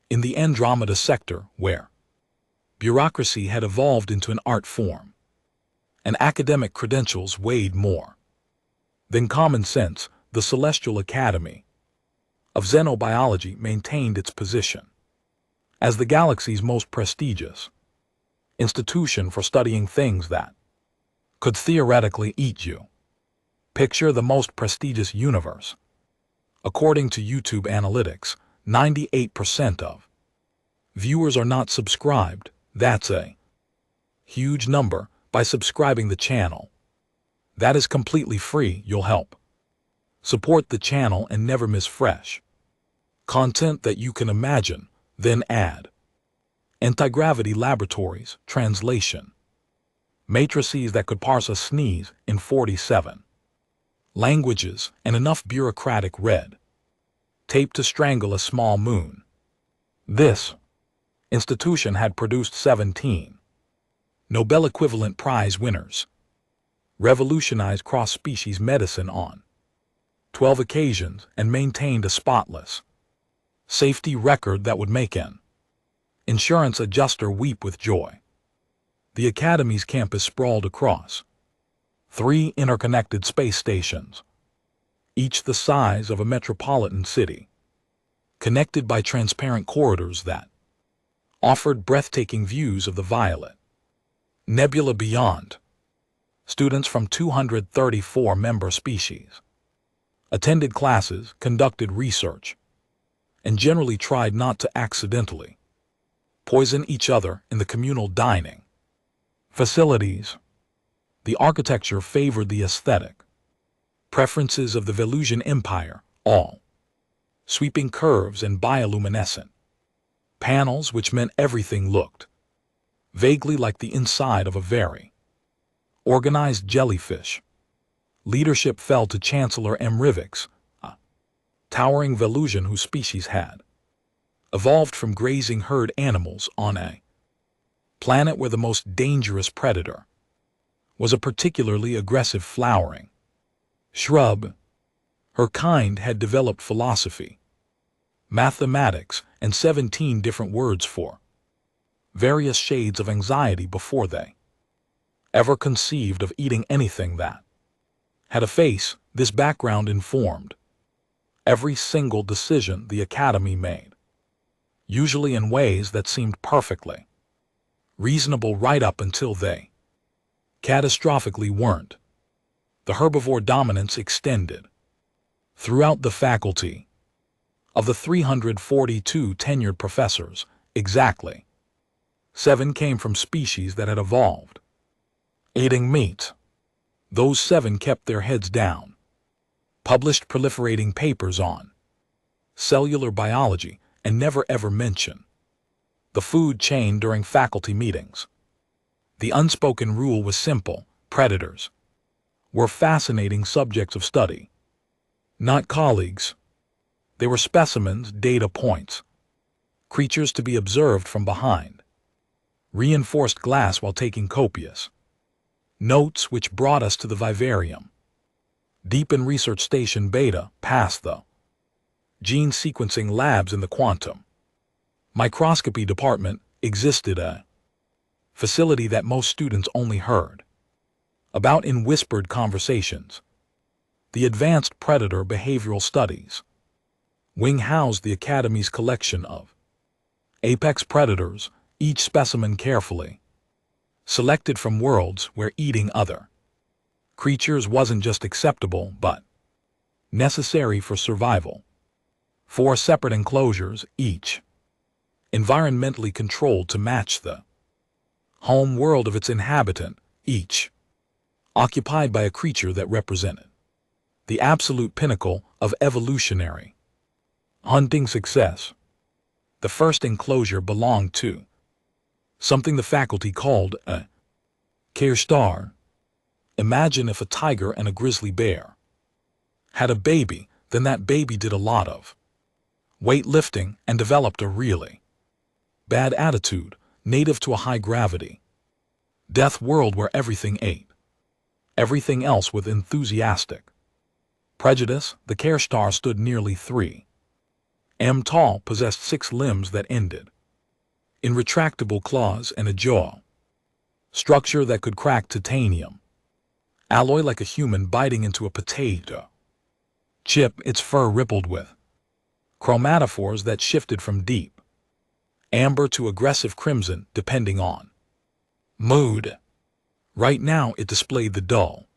in the Andromeda sector, where bureaucracy had evolved into an art form, and academic credentials weighed more than common sense, the Celestial Academy of Xenobiology maintained its position as the galaxy's most prestigious institution for studying things that could theoretically eat you. Picture the most prestigious universe. According to YouTube analytics, 98% of viewers are not subscribed. That's a huge number. By subscribing the channel, that is completely free, you'll help support the channel and never miss fresh content that you can imagine. Then add Anti-Gravity Laboratories translation, matrices that could parse a sneeze in 47 languages, and enough bureaucratic red tape to strangle a small moon. This institution had produced 17 Nobel Equivalent Prize winners, revolutionized cross-species medicine on 12 occasions, and maintained a spotless safety record that would make an insurance adjuster weep with joy. The Academy's campus sprawled across 3 interconnected space stations, each the size of a metropolitan city, connected by transparent corridors that offered breathtaking views of the violet nebula beyond. Students from 234 member species attended classes, conducted research, and generally tried not to accidentally poison each other in the communal dining facilities. The architecture favored the aesthetic preferences of the Velusian Empire, all sweeping curves and bioluminescent panels, which meant everything looked vaguely like the inside of a very organized jellyfish. Leadership fell to Chancellor M. Rivix, a towering Velusian whose species had evolved from grazing herd animals on a planet where the most dangerous predator was a particularly aggressive flowering shrub. Her kind had developed philosophy, mathematics, and 17 different words for various shades of anxiety before they ever conceived of eating anything that had a face. This background informed every single decision the Academy made, usually in ways that seemed perfectly reasonable right up until they catastrophically weren't. The herbivore dominance extended throughout the faculty. Of the 342 tenured professors, exactly 7 came from species that had evolved eating meat. Those 7 kept their heads down, published proliferating papers on cellular biology, and never ever mention the food chain during faculty meetings. The unspoken rule was simple: predators were fascinating subjects of study, not colleagues. They were specimens, data points, creatures to be observed from behind reinforced glass while taking copious notes, which brought us to the vivarium, deep in Research Station Beta, past the gene sequencing labs in the quantum microscopy department. Existed a facility that most students only heard about in whispered conversations: the Advanced Predator Behavioral Studies wing housed the Academy's collection of apex predators, each specimen carefully selected from worlds where eating other creatures wasn't just acceptable but necessary for survival. 4 separate enclosures, each environmentally controlled to match the home world of its inhabitant, each occupied by a creature that represented the absolute pinnacle of evolutionary hunting success. The first enclosure belonged to something the faculty called a Kerstar. Imagine if a tiger and a grizzly bear had a baby, then that baby did a lot of weightlifting and developed a really bad attitude, native to a high-gravity death world where everything ate everything else with enthusiastic prejudice. The Kerstar stood nearly 3 Tall possessed 6 limbs that ended in retractable claws and a jaw, structure that could crack titanium, alloy like a human biting into a potato, chip its fur rippled with, chromatophores that shifted from deep amber to aggressive crimson depending on mood. Right now it displayed the dull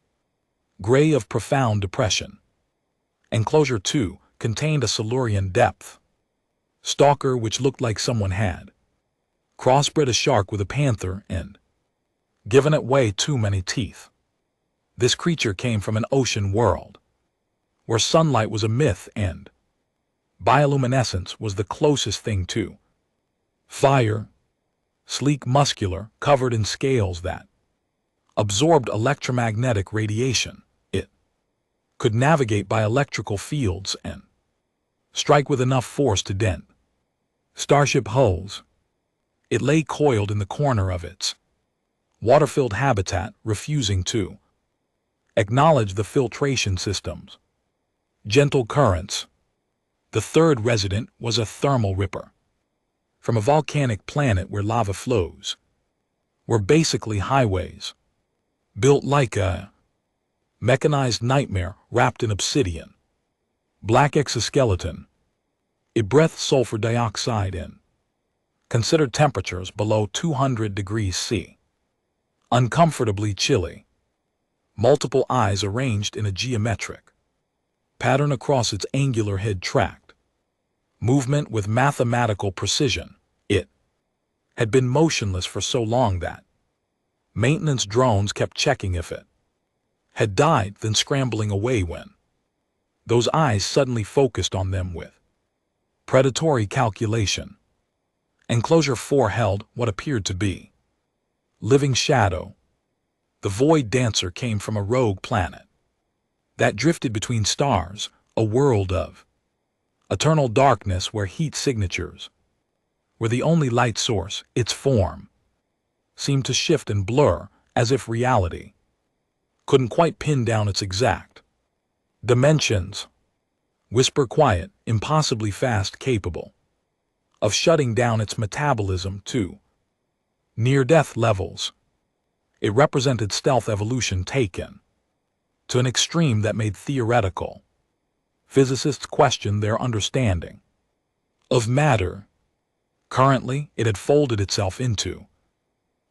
gray of profound depression. Enclosure 2 contained a Silurian depth stalker which looked like someone had crossbred a shark with a panther and given it way too many teeth. This creature came from an ocean world where sunlight was a myth and bioluminescence was the closest thing to fire. Sleek, muscular, covered in scales that absorbed electromagnetic radiation. It could navigate by electrical fields and strike with enough force to dent starship hulls. It lay coiled in the corner of its water-filled habitat, refusing to acknowledge the filtration systems. Gentle currents. The third resident was a thermal ripper from a volcanic planet where lava flows were basically highways, built like a mechanized nightmare wrapped in obsidian. Black exoskeleton. It breathed sulfur dioxide in considered temperatures below 200 degrees C. Uncomfortably chilly. Multiple eyes arranged in a geometric pattern across its angular head tract. Movement with mathematical precision. It had been motionless for so long that maintenance drones kept checking if it had died, then scrambling away when those eyes suddenly focused on them with predatory calculation. Enclosure 4 held what appeared to be living shadow. The Void Dancer came from a rogue planet that drifted between stars, a world of eternal darkness where heat signatures were the only light source. Its form seemed to shift and blur as if reality couldn't quite pin down its exact dimensions. Whisper quiet, impossibly fast, capable of shutting down its metabolism to near-death levels. It represented stealth evolution taken to an extreme that made theoretical physicists question their understanding of matter. Currently, it had folded itself into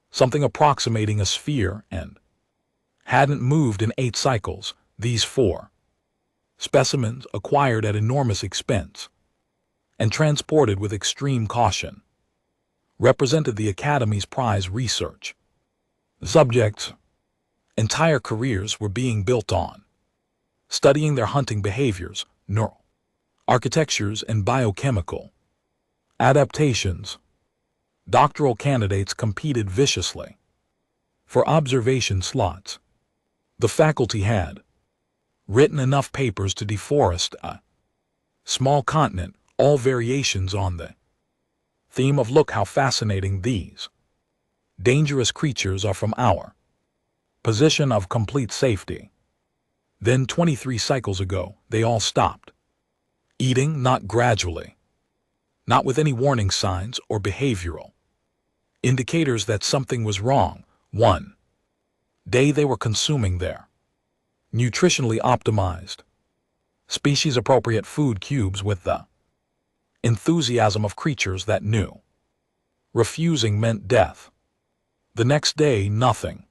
something approximating a sphere and hadn't moved in 8 cycles. These 4 specimens, acquired at enormous expense and transported with extreme caution, represented the Academy's prize research subjects. Entire careers were being built on studying their hunting behaviors, neural architectures, and biochemical adaptations. Doctoral candidates competed viciously for observation slots. The faculty had written enough papers to deforest a small continent, all variations on the theme of "look how fascinating these dangerous creatures are from our position of complete safety." Then 23 cycles ago, they all stopped eating, not gradually, not with any warning signs or behavioral indicators that something was wrong. One day they were consuming their nutritionally optimized, species-appropriate food cubes with the enthusiasm of creatures that knew refusing meant death. The next day, nothing.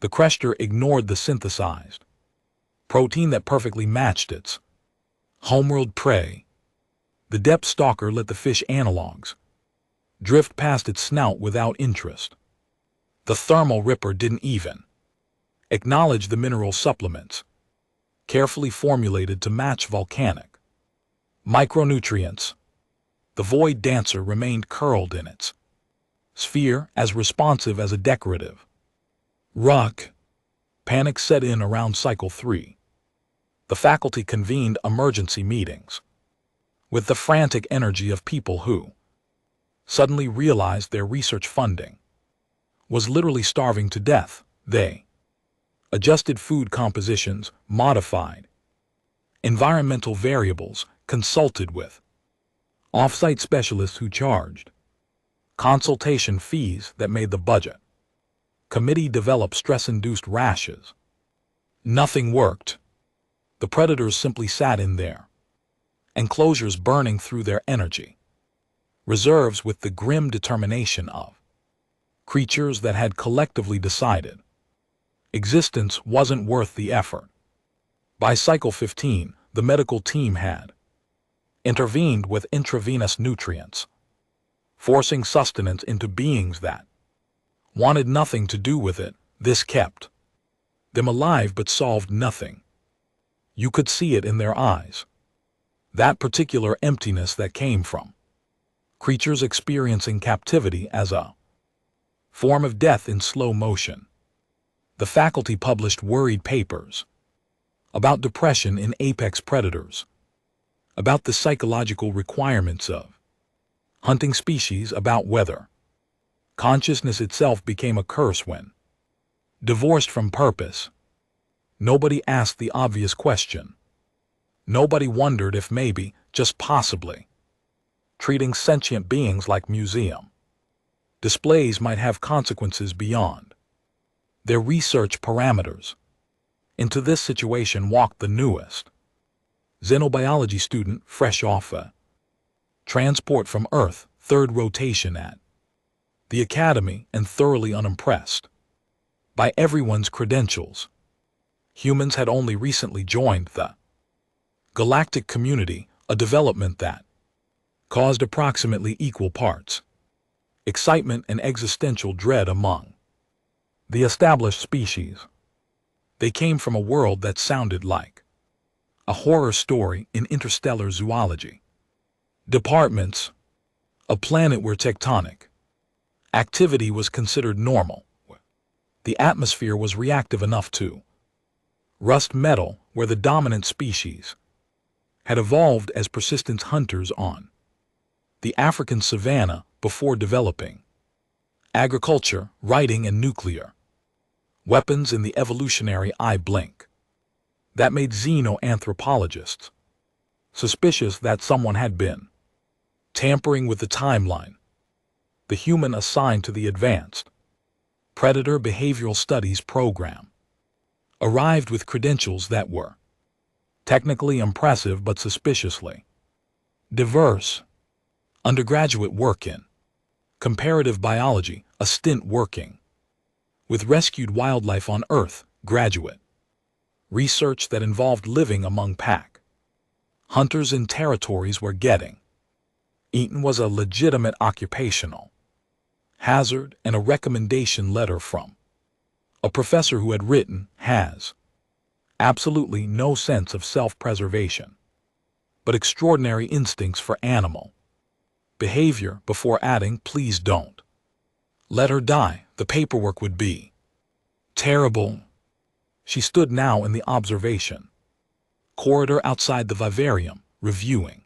The Crester ignored the synthesized protein that perfectly matched its homeworld prey. The depth stalker let the fish analogs drift past its snout without interest. The thermal ripper didn't even acknowledge the mineral supplements, carefully formulated to match volcanic micronutrients. The Void Dancer remained curled in its sphere, as responsive as a decorative rock. Panic set in around cycle 3. The faculty convened emergency meetings with the frantic energy of people who suddenly realized their research funding was literally starving to death. They adjusted food compositions, modified environmental variables, consulted with Off-site specialists who charged consultation fees that made the budget. Committee developed stress-induced rashes. Nothing worked. The predators simply sat in there, enclosures burning through their energy, reserves with the grim determination of creatures that had collectively decided existence wasn't worth the effort. By cycle 15, the medical team had intervened with intravenous nutrients, forcing sustenance into beings that wanted nothing to do with it. This kept them alive but solved nothing. You could see it in their eyes, that particular emptiness that came from creatures experiencing captivity as a form of death in slow motion. The faculty published worried papers about depression in apex predators, about the psychological requirements of hunting species, about whether consciousness itself became a curse when divorced from purpose. Nobody asked the obvious question. Nobody wondered if maybe, just possibly, treating sentient beings like museum displays might have consequences beyond their research parameters. Into this situation walked the newest xenobiology student, fresh off a transport from Earth, third rotation at the academy, and thoroughly unimpressed by everyone's credentials. Humans had only recently joined the galactic community, a development that caused approximately equal parts excitement and existential dread among the established species. They came from a world that sounded like a horror story in interstellar zoology departments, a planet where tectonic activity was considered normal. The atmosphere was reactive enough to rust metal, where the dominant species had evolved as persistent hunters on the African savanna before developing agriculture, writing, and nuclear weapons in the evolutionary eye blink. That made xenoanthropologists suspicious that someone had been tampering with the timeline. The human assigned to the Advanced Predator Behavioral Studies program arrived with credentials that were technically impressive but suspiciously diverse. Undergraduate work in comparative biology, a stint working with rescued wildlife on Earth, graduate research that involved living among pack hunters in territories where getting eaten was a legitimate occupational hazard, and a recommendation letter from a professor who had written has absolutely no sense of self-preservation, but extraordinary instincts for animal behavior, before adding, "Please don't let her die. The paperwork would be terrible." She stood now in the observation corridor outside the vivarium, reviewing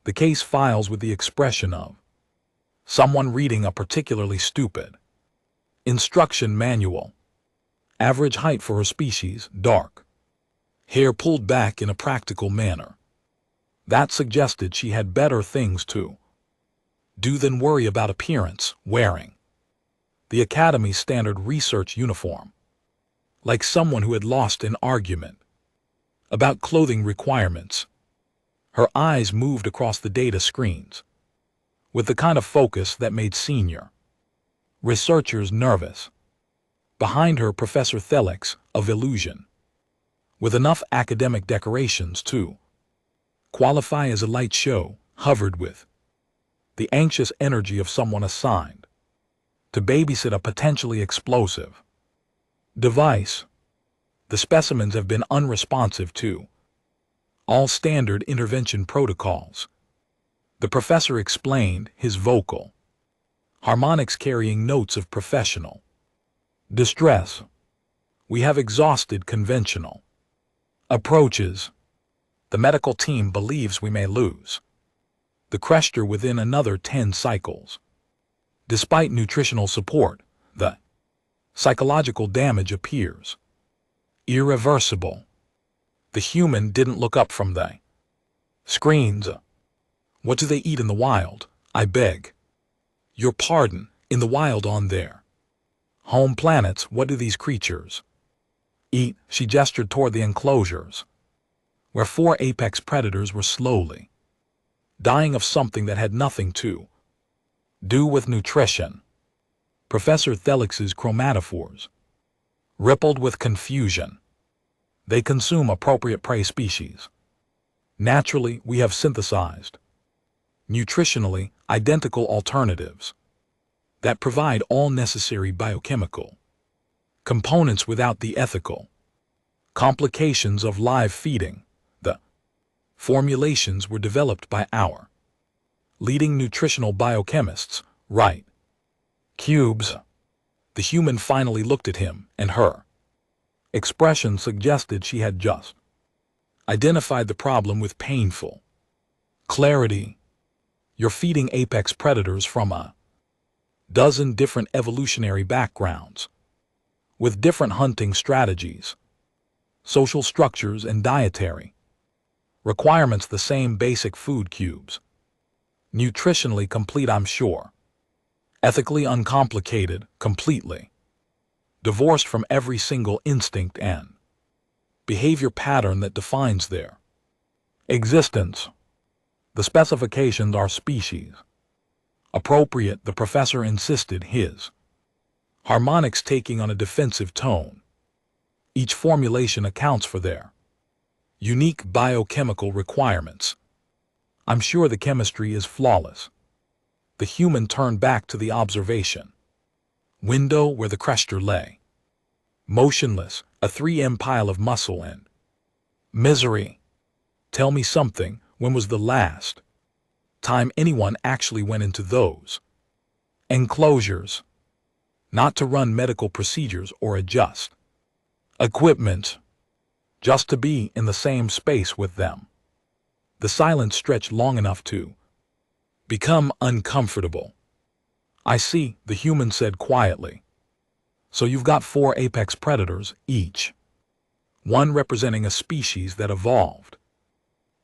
the case files with the expression of someone reading a particularly stupid instruction manual. Average height for her species, dark hair pulled back in a practical manner. That suggested she had better things to do than worry about appearance, wearing the Academy's standard research uniform, like someone who had lost an argument about clothing requirements. Her eyes moved across the data screens with the kind of focus that made senior researchers nervous. Behind her, Professor Thelix, of Illusion, with enough academic decorations to qualify as a light show, hovered with the anxious energy of someone assigned to babysit a potentially explosive device. The specimens have been unresponsive to all standard intervention protocols, the professor explained, his vocal harmonics carrying notes of professional distress. We have exhausted conventional approaches. The medical team believes we may lose the Crester within another 10 cycles. Despite nutritional support, the psychological damage appears irreversible. The human didn't look up from the screens What do they eat in the wild, I beg? Your pardon, in the wild on their home planets, what do these creatures eat? She gestured toward the enclosures, where 4 apex predators were slowly dying of something that had nothing to do with nutrition. Professor Thelix's chromatophores rippled with confusion. They consume appropriate prey species. Naturally, we have synthesized nutritionally identical alternatives that provide all necessary biochemical components without the ethical complications of live feeding. The formulations were developed by our leading nutritional biochemists, right? Cubes. The human finally looked at him, and her expression suggested she had just identified the problem with painful clarity. You're feeding apex predators from a dozen different evolutionary backgrounds, with different hunting strategies, social structures, and dietary requirements. The same basic food cubes. Nutritionally complete, I'm sure. Ethically uncomplicated, completely divorced from every single instinct and behavior pattern that defines their existence. The specifications are species appropriate, the professor insisted, his harmonics taking on a defensive tone. Each formulation accounts for their unique biochemical requirements. I'm sure the chemistry is flawless. The human turned back to the observation window where the Crester lay, motionless, a 3M pile of muscle and misery. Tell me something, when was the last time anyone actually went into those enclosures? Not to run medical procedures or adjust equipment, just to be in the same space with them. The silence stretched long enough to become uncomfortable. I see, the human said quietly. So you've got 4 apex predators, each one representing a species that evolved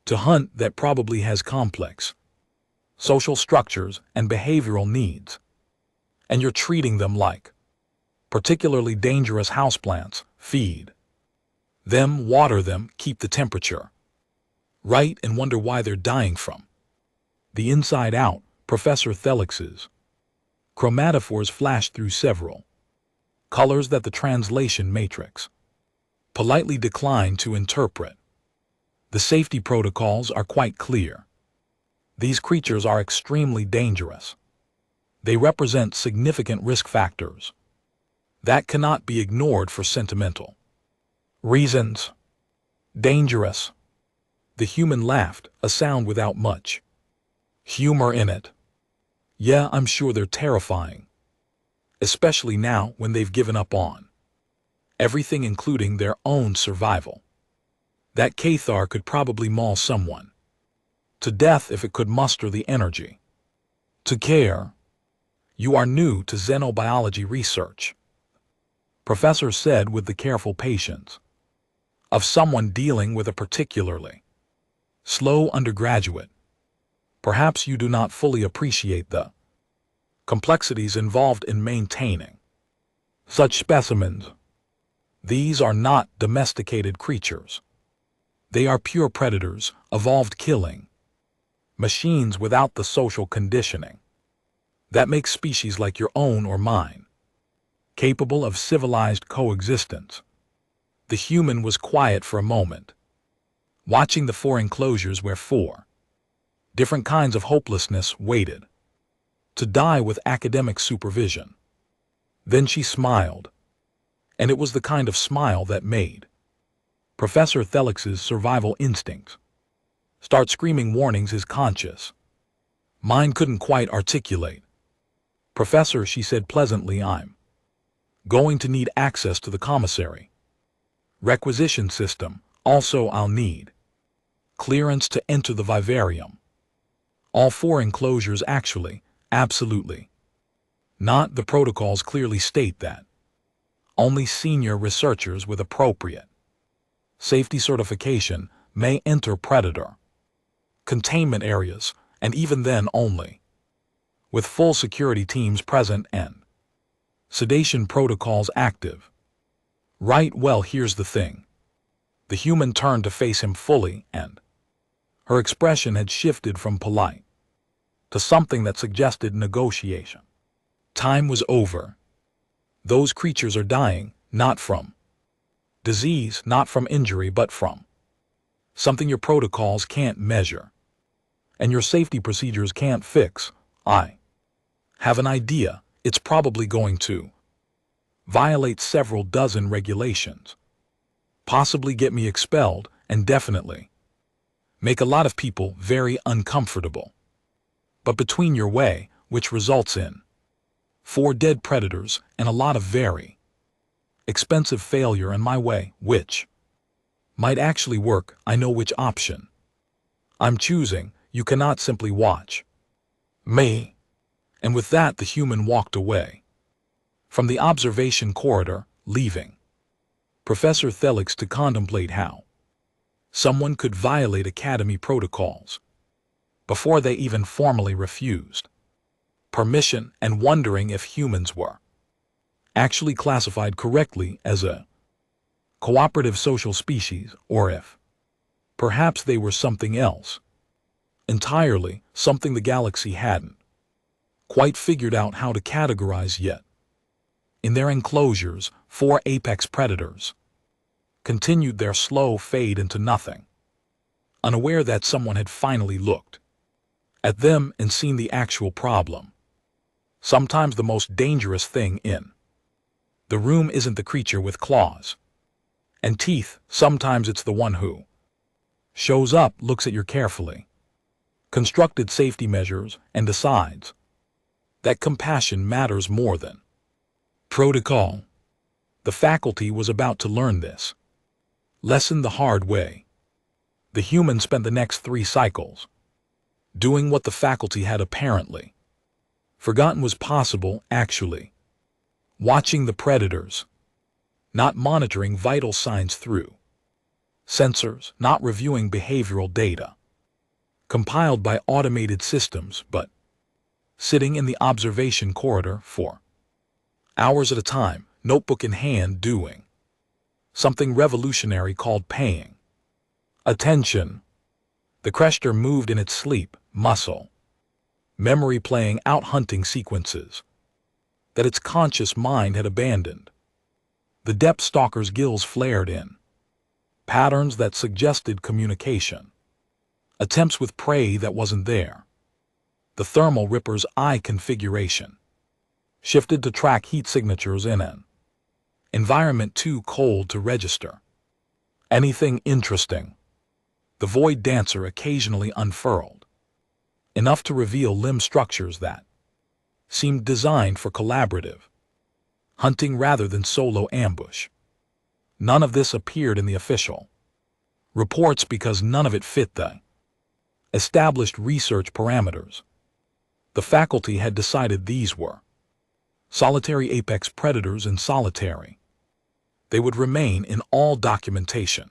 to hunt, that probably has complex social structures and behavioral needs. And you're treating them like particularly dangerous houseplants. Feed them, water them, keep the temperature right, and wonder why they're dying from the inside out. Professor Thelix's chromatophores flashed through several colors that the translation matrix politely declined to interpret. The safety protocols are quite clear. These creatures are extremely dangerous. They represent significant risk factors that cannot be ignored for sentimental reasons. Dangerous. The human laughed, a sound without much humor in it. Yeah, I'm sure they're terrifying, especially now when they've given up on everything, including their own survival. That Cathar could probably maul someone to death if it could muster the energy to care. You are new to xenobiology research, Professor said with the careful patience of someone dealing with a particularly slow undergraduate. Perhaps you do not fully appreciate the complexities involved in maintaining such specimens. These are not domesticated creatures. They are pure predators, evolved killing machines without the social conditioning that makes species like your own or mine capable of civilized coexistence. The human was quiet for a moment, watching the 4 enclosures where 4 different kinds of hopelessness waited to die with academic supervision. Then she smiled, and it was the kind of smile that made Professor Thelix's survival instincts start screaming warnings his conscious mind couldn't quite articulate. Professor, she said pleasantly, I'm going to need access to the commissary requisition system. Also, I'll need clearance to enter the vivarium. All 4 enclosures, actually. Absolutely not. The protocols clearly state that only senior researchers with appropriate safety certification may enter predator containment areas, and even then only with full security teams present and sedation protocols active. Right, well, here's the thing. The human turned to face him fully, and her expression had shifted from polite to something that suggested negotiation. Time was over. Those creatures are dying, not from disease, not from injury, but from something your protocols can't measure and your safety procedures can't fix. I have an idea. It's probably going to violate several dozen regulations, possibly get me expelled, and definitely make a lot of people very uncomfortable. But between your way, which results in 4 dead predators and a lot of very expensive failure, and my way, which might actually work, I know which option I'm choosing. You cannot simply watch me. And with that, the human walked away from the observation corridor, leaving Professor Thelix to contemplate how someone could violate Academy protocols before they even formally refused permission, and wondering if humans were actually classified correctly as a cooperative social species, or if perhaps they were something else entirely, something the galaxy hadn't quite figured out how to categorize yet. In their enclosures, 4 apex predators continued their slow fade into nothing, unaware that someone had finally looked at them and seen the actual problem. Sometimes the most dangerous thing in the room isn't the creature with claws and teeth. Sometimes it's the one who shows up, looks at your carefully constructed safety measures, and decides that compassion matters more than protocol. The faculty was about to learn this lesson the hard way. The human spent the next 3 cycles doing what the faculty had apparently forgotten was possible, actually watching the predators, not monitoring vital signs through sensors, not reviewing behavioral data compiled by automated systems, but sitting in the observation corridor for hours at a time, notebook in hand, doing something revolutionary called paying attention. The Crester moved in its sleep, muscle memory playing out hunting sequences that its conscious mind had abandoned. The depth stalker's gills flared in patterns that suggested communication, attempts with prey that wasn't there. The thermal ripper's eye configuration shifted to track heat signatures in an environment too cold to register anything interesting. The void dancer occasionally unfurled enough to reveal limb structures that seemed designed for collaborative hunting rather than solo ambush. None of this appeared in the official reports because none of it fit the established research parameters. The faculty had decided these were solitary apex predators, and solitary they would remain in all documentation.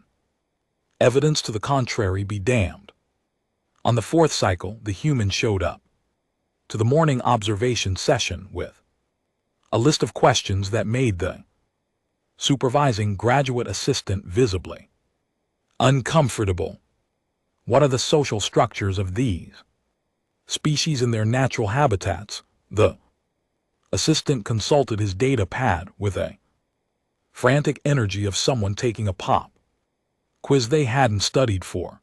Evidence to the contrary be damned. On the 4th cycle, the human showed up to the morning observation session with a list of questions that made the supervising graduate assistant visibly uncomfortable. What are the social structures of these species in their natural habitats? The assistant consulted his data pad with a frantic energy of someone taking a pop quiz they hadn't studied for.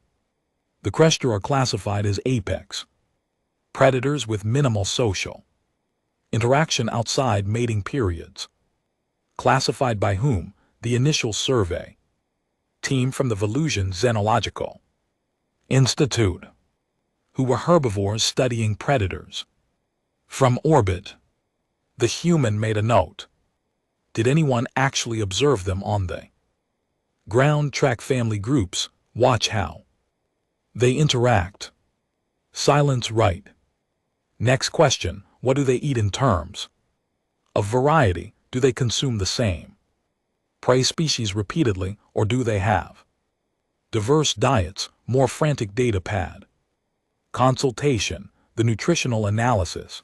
The Crester are classified as apex predators with minimal social interaction outside mating periods. Classified by whom? The initial survey team from the Volusian Xenological Institute, who were herbivores studying predators from orbit. The human made a note. Did anyone actually observe them on the ground? Track family groups, watch how they interact. Silence, right. Next question, what do they eat in terms of variety? Do they consume the same prey species repeatedly, or do they have diverse diets? More frantic data pad Consultation, the nutritional analysis,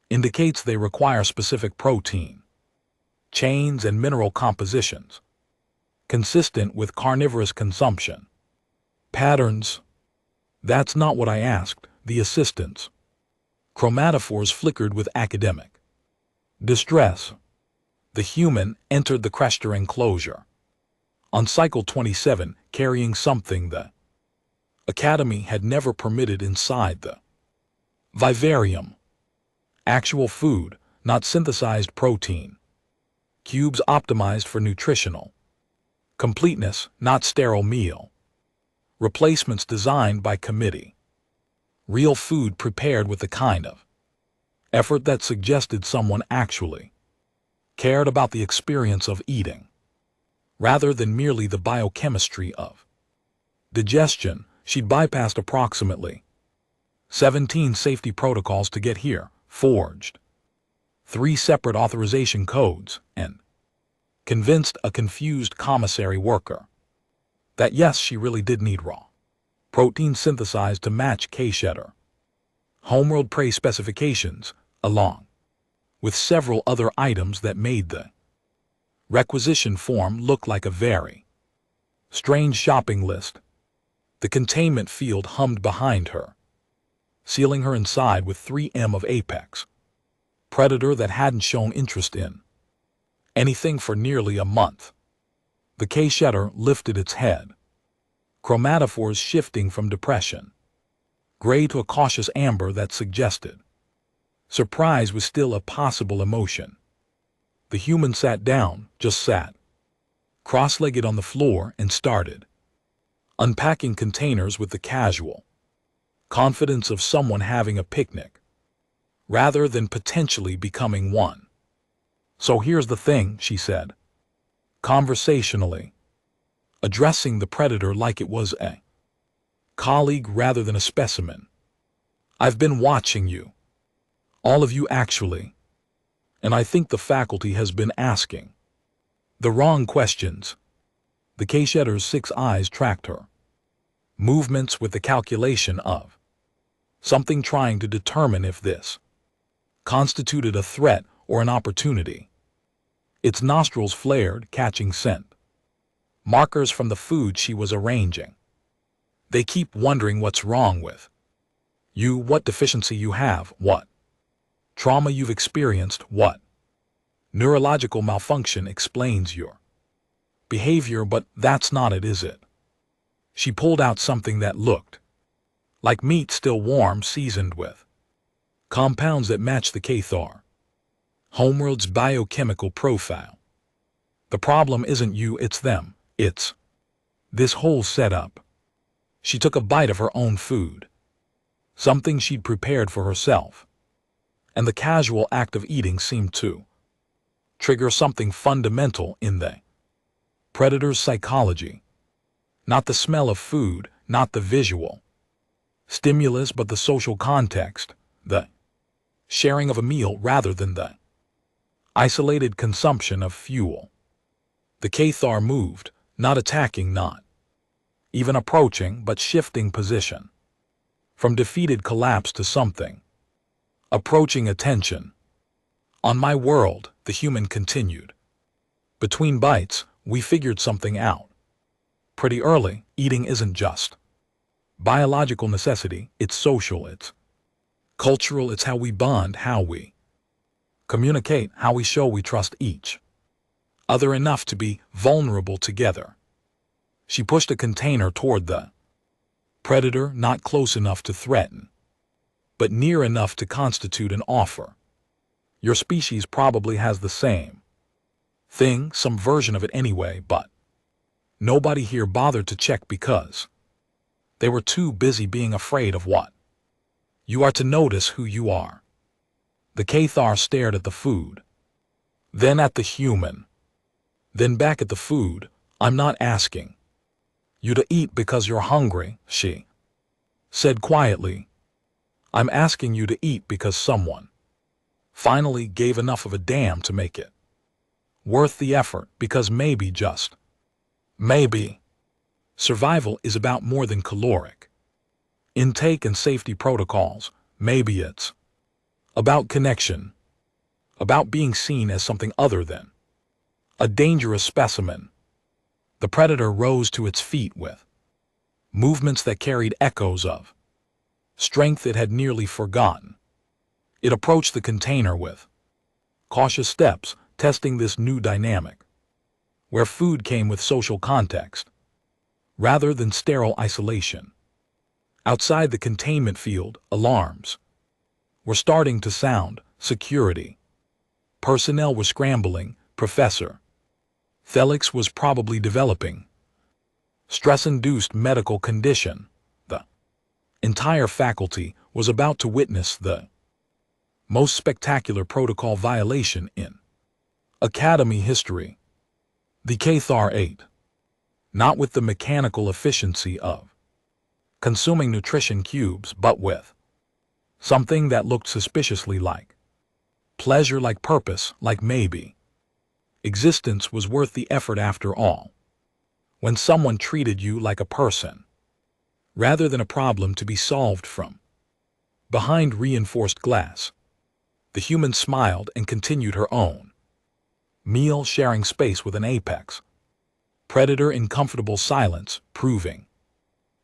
indicates they require specific protein, chains, and mineral compositions, consistent with carnivorous consumption. Patterns. That's not what I asked, the assistants. Chromatophores flickered with academic distress. The human entered the Crester enclosure on cycle 27, carrying something the Academy had never permitted inside the vivarium. Actual food, not synthesized protein. Cubes optimized for nutritional completeness, not sterile meal. Replacements designed by committee. Real food prepared with the kind of effort that suggested someone actually cared about the experience of eating, rather than merely the biochemistry of digestion. She'd bypassed approximately 17 safety protocols to get here, forged 3 separate authorization codes, and convinced a confused commissary worker that yes, she really did need raw protein synthesized to match K-Cheddar Homeworld Prey specifications, along with several other items that made the requisition form look like a very strange shopping list. The containment field hummed behind her, sealing her inside with 3M of Apex Predator that hadn't shown interest in anything for nearly a month. The K-Cheddar lifted its head, chromatophores shifting from depression gray to a cautious amber that suggested surprise was still a possible emotion. The human sat down, just sat, cross-legged on the floor, and started unpacking containers with the casual confidence of someone having a picnic, rather than potentially becoming one. So here's the thing, she said, conversationally, addressing the Predator like it was a colleague rather than a specimen. I've been watching you. All of you actually. And I think the faculty has been asking the wrong questions. The K-Cheddar's 6 eyes tracked her movements with the calculation of something, trying to determine if this constituted a threat or an opportunity. Its nostrils flared, catching scent markers from the food she was arranging. They keep wondering what's wrong with you, what deficiency you have, what trauma you've experienced, what neurological malfunction explains your behavior, but that's not it, is it? She pulled out something that looked like meat, still warm, seasoned with compounds that match the Cathar Homeworld's biochemical profile. The problem isn't you, it's them. It's this whole setup. She took a bite of her own food, something she'd prepared for herself, and the casual act of eating seemed to trigger something fundamental in the Predator's psychology. Not the smell of food, not the visual stimulus, but the social context, the sharing of a meal rather than the isolated consumption of fuel. The Cathar moved, not attacking, not even approaching, but shifting position. From defeated collapse to something approaching attention. On my world, the human continued. Between bites, we figured something out. Pretty early, eating isn't just biological necessity, it's social, it's cultural, it's how we bond, how we communicate, how we show we trust each other enough to be vulnerable together. She pushed a container toward the Predator, not close enough to threaten, but near enough to constitute an offer. Your species probably has the same thing, some version of it anyway, but nobody here bothered to check because they were too busy being afraid of what you are to notice who you are. The Cathar stared at the food, then at the human, then back at the food. I'm not asking you to eat because you're hungry, she said quietly. I'm asking you to eat because someone finally gave enough of a damn to make it worth the effort, because maybe, just maybe, survival is about more than caloric Intake and safety protocols. Maybe it's about connection, about being seen as something other than a dangerous specimen. The predator rose to its feet with movements that carried echoes of strength it had nearly forgotten. It approached the container with cautious steps, testing this new dynamic, where food came with social context, rather than sterile isolation. Outside the containment field, alarms were starting to sound. Security personnel were scrambling. Professor Felix was probably developing stress-induced medical condition. The entire faculty was about to witness the most spectacular protocol violation in Academy history. The Cathar ate, not with the mechanical efficiency of consuming nutrition cubes, but with something that looked suspiciously like pleasure, like purpose, like maybe existence was worth the effort after all. When someone treated you like a person, rather than a problem to be solved from behind reinforced glass, the human smiled and continued her own meal, sharing space with an apex predator in comfortable silence, proving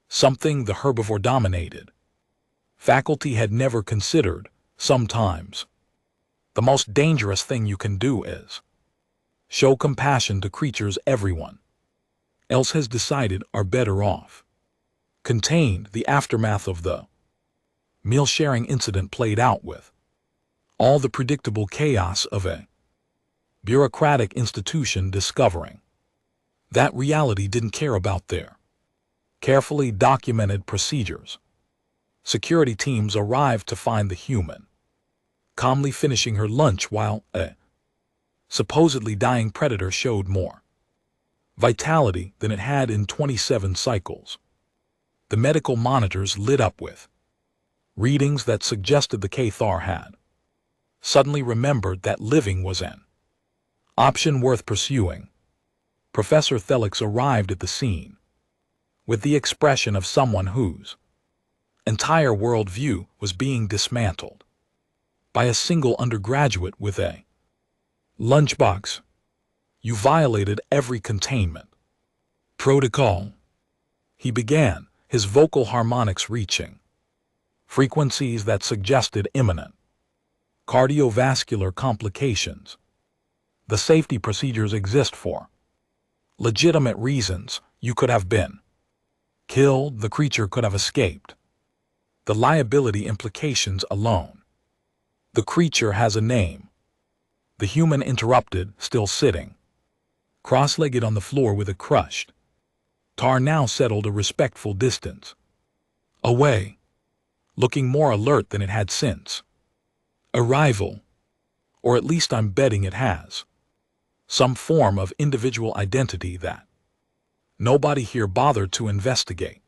something the herbivore-dominated faculty had never considered. Sometimes the most dangerous thing you can do is show compassion to creatures everyone else has decided are better off. Contained. The aftermath of the meal-sharing incident played out with all the predictable chaos of a bureaucratic institution discovering that reality didn't care about their carefully documented procedures. Security teams arrived to find the human calmly finishing her lunch while a supposedly dying predator showed more vitality than it had in 27 cycles. The medical monitors lit up with readings that suggested the Cathar had suddenly remembered that living was an option worth pursuing. Professor Felix arrived at the scene with the expression of someone whose entire worldview was being dismantled by a single undergraduate with a lunchbox. You violated every containment protocol, he began, his vocal harmonics reaching frequencies that suggested imminent cardiovascular complications. The safety procedures exist for legitimate reasons. You could have been killed, the creature could have escaped. The liability implications alone. The creature has a name. The human interrupted, still sitting cross-legged on the floor with a crushed tar, now settled a respectful distance away, looking more alert than it had since arrival. Or at least I'm betting it has some form of individual identity that nobody here bothered to investigate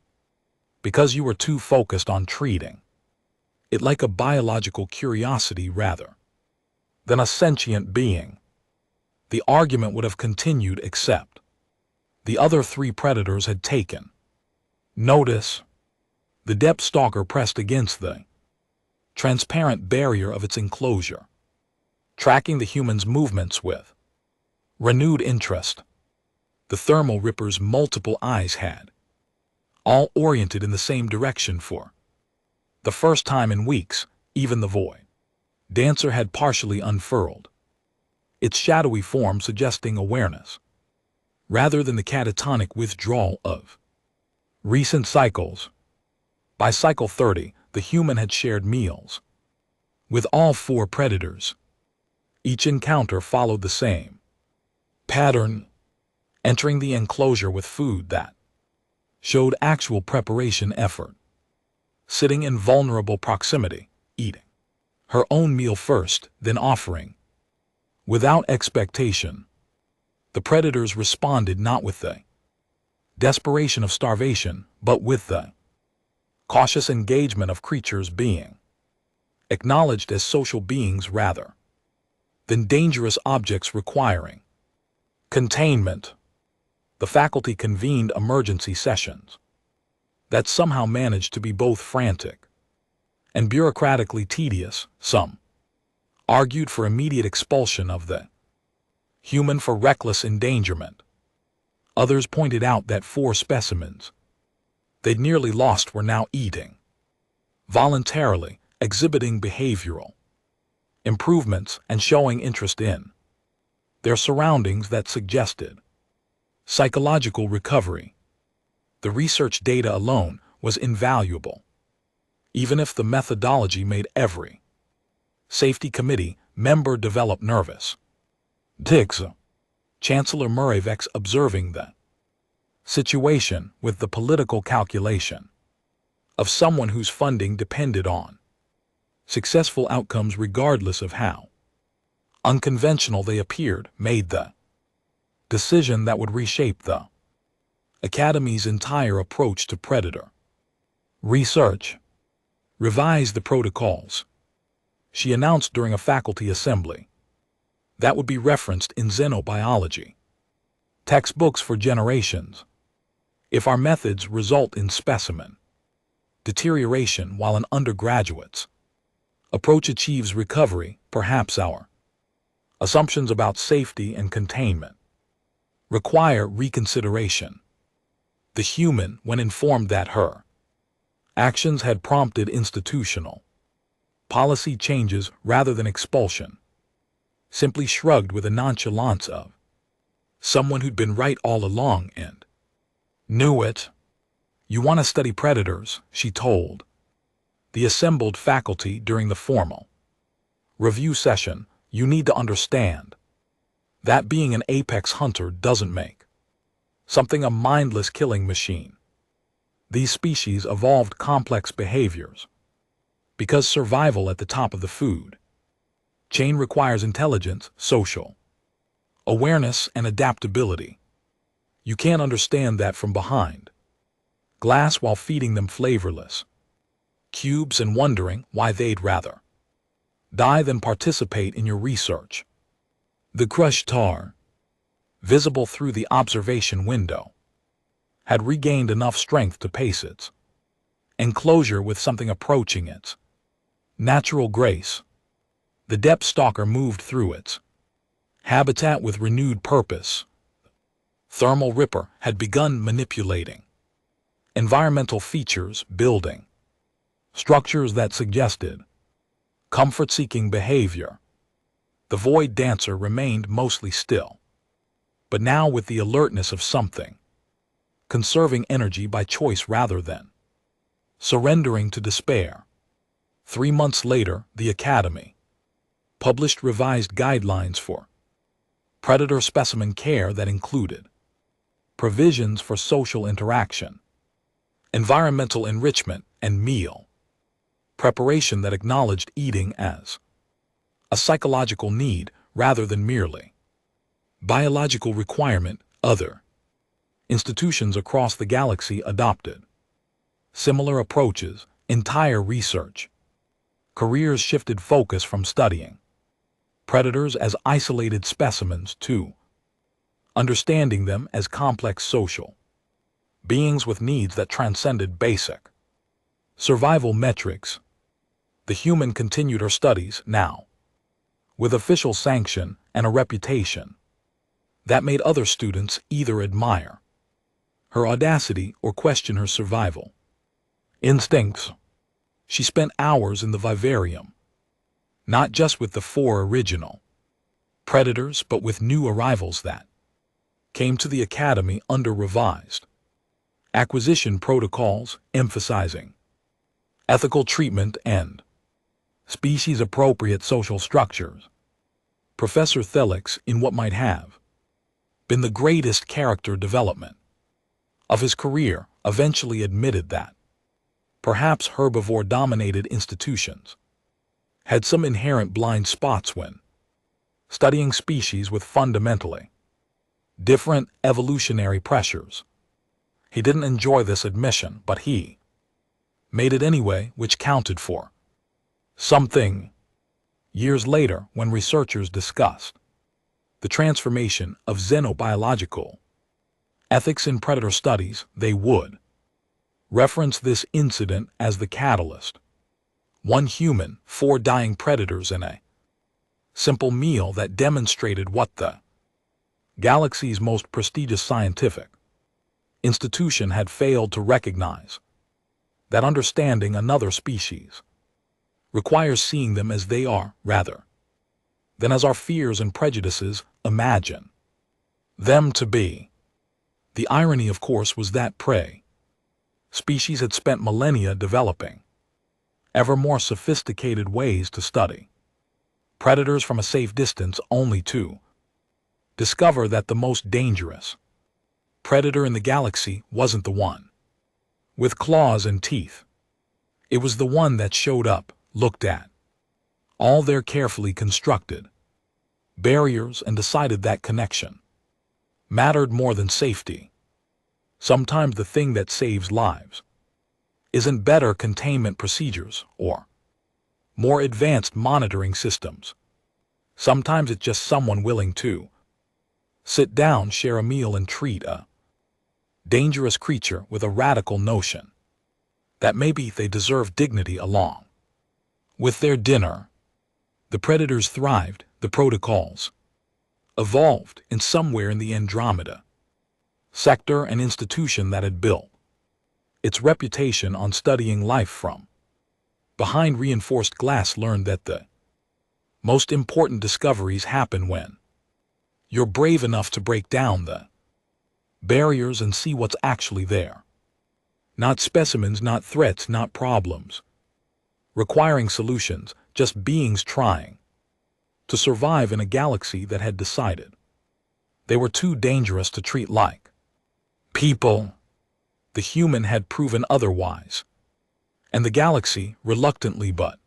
because you were too focused on treating it like a biological curiosity rather than a sentient being. The argument would have continued except the other three predators had taken notice. The depth stalker pressed against the transparent barrier of its enclosure, tracking the human's movements with renewed interest. The thermal ripper's multiple eyes had all oriented in the same direction for the first time in weeks. Even the void dancer had partially unfurled, its shadowy form suggesting awareness rather than the catatonic withdrawal of recent cycles. By cycle 30, the human had shared meals with all four predators. Each encounter followed the same pattern, entering the enclosure with food that showed actual preparation effort, sitting in vulnerable proximity, eating her own meal first, then offering without expectation. The predators responded not with the desperation of starvation, but with the cautious engagement of creatures being acknowledged as social beings rather than dangerous objects requiring containment. The faculty convened emergency sessions, that somehow managed to be both frantic and bureaucratically tedious. Some argued for immediate expulsion of the human for reckless endangerment. Others pointed out that 4 specimens they'd nearly lost were now eating voluntarily, exhibiting behavioral improvements and showing interest in their surroundings that suggested psychological recovery. The research data alone was invaluable, even if the methodology made every safety committee member develop nervous tics. Chancellor Moravec's observing the situation with the political calculation of someone whose funding depended on successful outcomes regardless of how unconventional they appeared, made the decision that would reshape the Academy's entire approach to predator research. Revise the protocols, she announced during a faculty assembly, that would be referenced in xenobiology textbooks for generations. If our methods result in specimen deterioration while an undergraduate's approach achieves recovery, perhaps our assumptions about safety and containment require reconsideration. The human, when informed that her actions had prompted institutional policy changes rather than expulsion, simply shrugged with a nonchalance of someone who'd been right all along and knew it. You want to study predators, she told the assembled faculty during the formal review session. You need to understand that being an apex hunter doesn't make something a mindless killing machine. These species evolved complex behaviors because survival at the top of the food chain requires intelligence, social awareness, and adaptability. You can't understand that from behind glass while feeding them flavorless cubes and wondering why they'd rather die than participate in your research. The crushed tar, visible through the observation window, had regained enough strength to pace its enclosure with something approaching its natural grace. The depth stalker moved through its habitat with renewed purpose. Thermal Ripper had begun manipulating environmental features, building structures that suggested comfort-seeking behavior. The Void Dancer remained mostly still, but now with the alertness of something, conserving energy by choice rather than surrendering to despair. 3 months later, the Academy published revised guidelines for predator specimen care that included provisions for social interaction, environmental enrichment, and meal preparation that acknowledged eating as a psychological need rather than merely biological requirement. Other institutions across the galaxy adopted similar approaches. Entire research careers shifted focus from studying predators as isolated specimens to understanding them as complex social beings with needs that transcended basic survival metrics. The human continued her studies now with official sanction and a reputation that made other students either admire her audacity or question her survival instincts. She spent hours in the vivarium, not just with the 4 original predators, but with new arrivals that came to the Academy under revised acquisition protocols, emphasizing ethical treatment and species-appropriate social structures. Professor Thelix, in what might have been the greatest character development of his career, eventually admitted that perhaps herbivore-dominated institutions had some inherent blind spots when studying species with fundamentally different evolutionary pressures. He didn't enjoy this admission, but he made it anyway, which counted for something. Years later, when researchers discussed the transformation of xenobiological ethics in predator studies, they would Reference this incident as the catalyst. One human, 4 dying predators in a simple meal that demonstrated what the galaxy's most prestigious scientific institution had failed to recognize: that understanding another species requires seeing them as they are, rather than as our fears and prejudices imagine them to be. The irony, of course, was that prey species had spent millennia developing ever more sophisticated ways to study predators from a safe distance, only to discover that the most dangerous predator in the galaxy wasn't the one with claws and teeth. It was the one that showed up, looked at all their carefully constructed barriers, and decided that connection mattered more than safety. Sometimes the thing that saves lives isn't better containment procedures or more advanced monitoring systems. Sometimes it's just someone willing to sit down, share a meal, and treat a dangerous creature with a radical notion that maybe they deserve dignity along with their dinner. The predators thrived, the protocols evolved, and somewhere in the Andromeda sector, an institution that had built its reputation on studying life from behind reinforced glass learned that the most important discoveries happen when you're brave enough to break down the barriers and see what's actually there. Not specimens, not threats, not problems requiring solutions, just beings trying to survive in a galaxy that had decided they were too dangerous to treat like people. The human had proven otherwise, and the galaxy, reluctantly but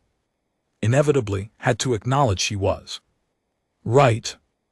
inevitably, had to acknowledge she was right.